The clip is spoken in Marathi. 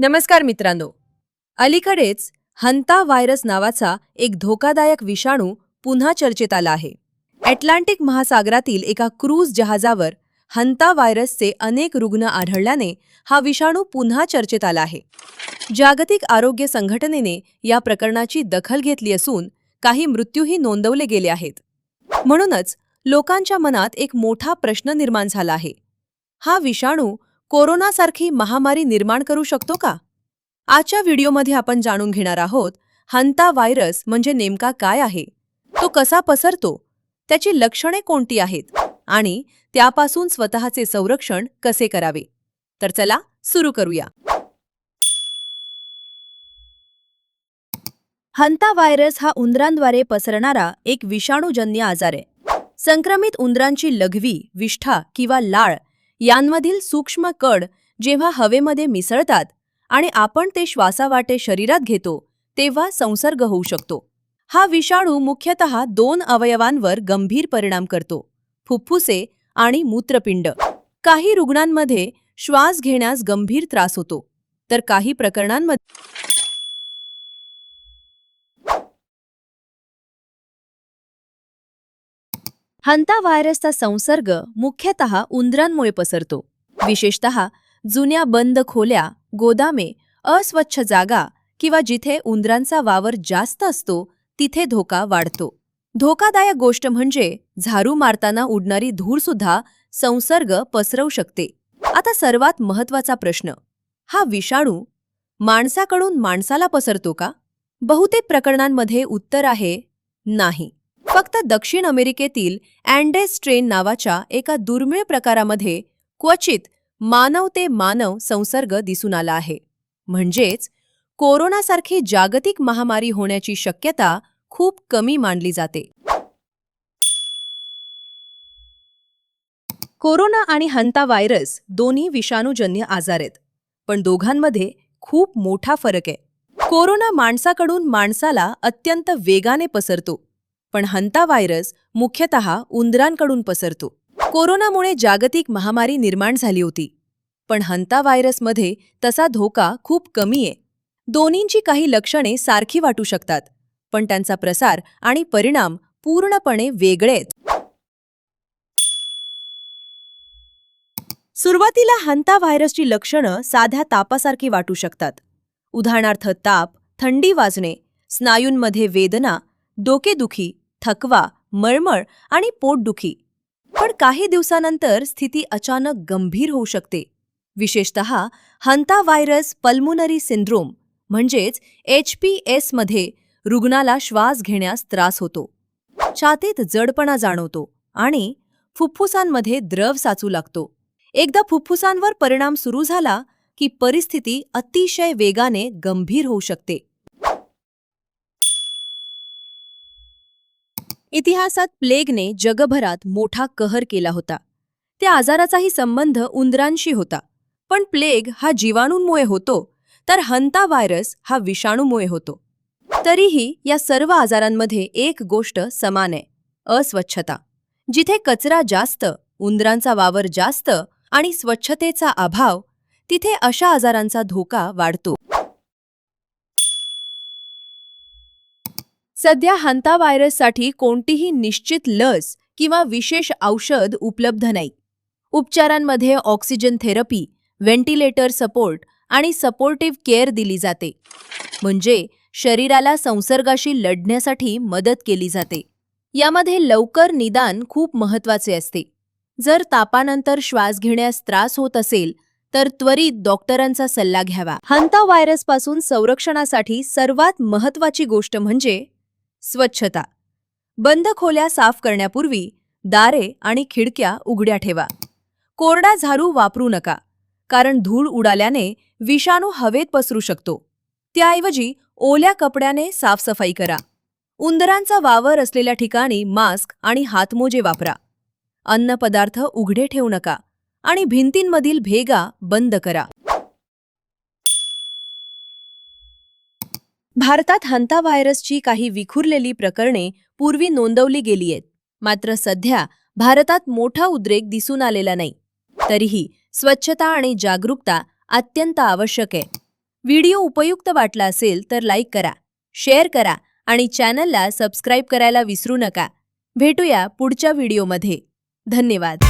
नमस्कार मित्रांनो. अलीकडेच हंता व्हायरस नावाचा एक धोकादायक विषाणू पुन्हा चर्चेत आला आहे. अटलांटिक महासागरातील एका क्रूझ जहाजावर हंता व्हायरसचे अनेक रुग्ण आढळल्याने हा विषाणू पुन्हा चर्चेत आला आहे. जागतिक आरोग्य संघटनेने या प्रकरणाची दखल घेतली असून काही मृत्यूही नोंदवले गेले आहेत. म्हणूनच लोकांच्या मनात एक मोठा प्रश्न निर्माण झाला आहे. हा विषाणू कोरोनासारखी महामारी निर्माण करू शकतो का? आजच्या व्हिडिओमध्ये आपण जाणून घेणार आहोत हंता व्हायरस म्हणजे नेमका काय आहे, तो कसा पसरतो, त्याची लक्षणे कोणती आहेत आणि त्यापासून स्वतःचे संरक्षण कसे करावे. तर चला सुरू करूया. हंता व्हायरस हा उंदरांद्वारे पसरणारा एक विषाणूजन्य आजार आहे. संक्रमित उंदरांची लघवी, विष्ठा किंवा लाळ यांमधील सूक्ष्म कण जेव्हा हवेमध्ये मिसळतात आणि आपण ते श्वासावाटे शरीरात घेतो तेव्हा संसर्ग होऊ शकतो. हा विषाणू मुख्यतः दोन अवयवांवर गंभीर परिणाम करतो: फुफ्फुसे आणि मूत्रपिंड. काही रुग्णांमध्ये श्वास घेण्यास गंभीर त्रास होतो, तर काही प्रकरणांमध्ये हंता व्हायरसचा संसर्ग मुख्यतः उंदरांमुळे पसरतो. विशेषतः जुन्या बंद खोल्या, गोदामे, अस्वच्छ जागा किंवा जिथे उंदरांचा वावर जास्त असतो तिथे धोका वाढतो. धोकादायक गोष्ट म्हणजे झाडू मारताना उडणारी धूळ सुद्धा संसर्ग पसरवू शकते. आता सर्वात महत्त्वाचा प्रश्न, हा विषाणू माणसाकडून माणसाला पसरतो का? बहुतेक प्रकरणांमध्ये उत्तर आहे नाही. फक्त दक्षिण अमेरिकेतील अँडेस स्ट्रेन नावाच्या एका दुर्मिळ प्रकारामध्ये क्वचित मानव ते मानव संसर्ग दिसून आला आहे. म्हणजेच कोरोनासारखी जागतिक महामारी होण्याची शक्यता खूप कमी मानली जाते. कोरोना आणि हंता व्हायरस दोन्ही विषाणूजन्य आजार आहेत, पण दोघांमध्ये खूप मोठा फरक आहे. कोरोना माणसाकडून माणसाला अत्यंत वेगाने पसरतो, पण हंता व्हायरस मुख्यतः उंदरांकडून पसरतो. कोरोनामुळे जागतिक महामारी निर्माण झाली होती, पण हंता व्हायरसमध्ये तसा धोका खूप कमी आहे. दोन्हींची काही लक्षणे सारखी वाटू शकतात, पण त्यांचा प्रसार आणि परिणाम पूर्णपणे वेगळे आहेत. सुरुवातीला हंता व्हायरसची लक्षणं साध्या तापासारखी वाटू शकतात. उदाहरणार्थ ताप, थंडी वाजणे, स्नायूंमध्ये वेदना, डोकेदुखी, थकवा, मळमळ आणि पोटदुखी. पण काही दिवसानंतर स्थिती अचानक गंभीर होऊ शकते. विशेषतः हंता व्हायरस पल्मोनरी सिंड्रोम म्हणजेच HPS मध्ये रुग्णाला श्वास घेण्यास त्रास होतो, छातीत जडपणा जाणवतो आणि फुफ्फुसांमध्ये द्रव साचू लागतो. एकदा फुफ्फुसांवर परिणाम सुरू झाला की परिस्थिती अतिशय वेगाने गंभीर होऊ शकते. इतिहासात प्लेगने जगभरात मोठा कहर केला होता. त्या आजाराचाही संबंध उंदरांशी होता, पण प्लेग हा जीवाणूंमुळे होतो, तर हंता व्हायरस हा विषाणूमुळे होतो. तरीही या सर्व आजारांमध्ये एक गोष्ट समान आहे: अस्वच्छता. जिथे कचरा जास्त, उंदरांचा वावर जास्त आणि स्वच्छतेचा अभाव, तिथे अशा आजारांचा धोका वाढतो. सध्या हंता व्हायरससाठी कोणतीही निश्चित लस किंवा विशेष औषध उपलब्ध नाही. उपचारांमध्ये ऑक्सिजन थेरपी, व्हेंटिलेटर सपोर्ट आणि सपोर्टिव्ह केअर दिली जाते, म्हणजे शरीराला संसर्गाशी लढण्यासाठी मदत केली जाते. यामध्ये लवकर निदान खूप महत्त्वाचे असते. जर तापानंतर श्वास घेण्यास त्रास होत असेल तर त्वरित डॉक्टरांचा सल्ला घ्यावा. हंता व्हायरसपासून संरक्षणासाठी सर्वात महत्त्वाची गोष्ट म्हणजे स्वच्छता. बंद खोल्या साफ करण्यापूर्वी दारे आणि खिडक्या उघड्या ठेवा. कोरडा झाडू वापरू नका, कारण धूळ उडाल्याने विषाणू हवेत पसरू शकतो. त्याऐवजी ओल्या कपड्याने साफसफाई करा. उंदरांचा वावर असलेल्या ठिकाणी मास्क आणि हातमोजे वापरा. अन्नपदार्थ उघडे ठेवू नका आणि भिंतींमधील भेगा बंद करा. भारतात हंता व्हायरसची काही विखुरलेली प्रकरणे पूर्वी नोंदवली गेली आहेत, मात्र सध्या भारतात मोठा उद्रेक दिसून आलेला नाही. तरीही स्वच्छता आणि जागरूकता अत्यंत आवश्यक आहे. व्हिडिओ उपयुक्त वाटला असेल तर लाईक करा, शेअर करा आणि चॅनलला सबस्क्राईब करायला विसरू नका. भेटूया पुढच्या व्हिडिओमध्ये. धन्यवाद.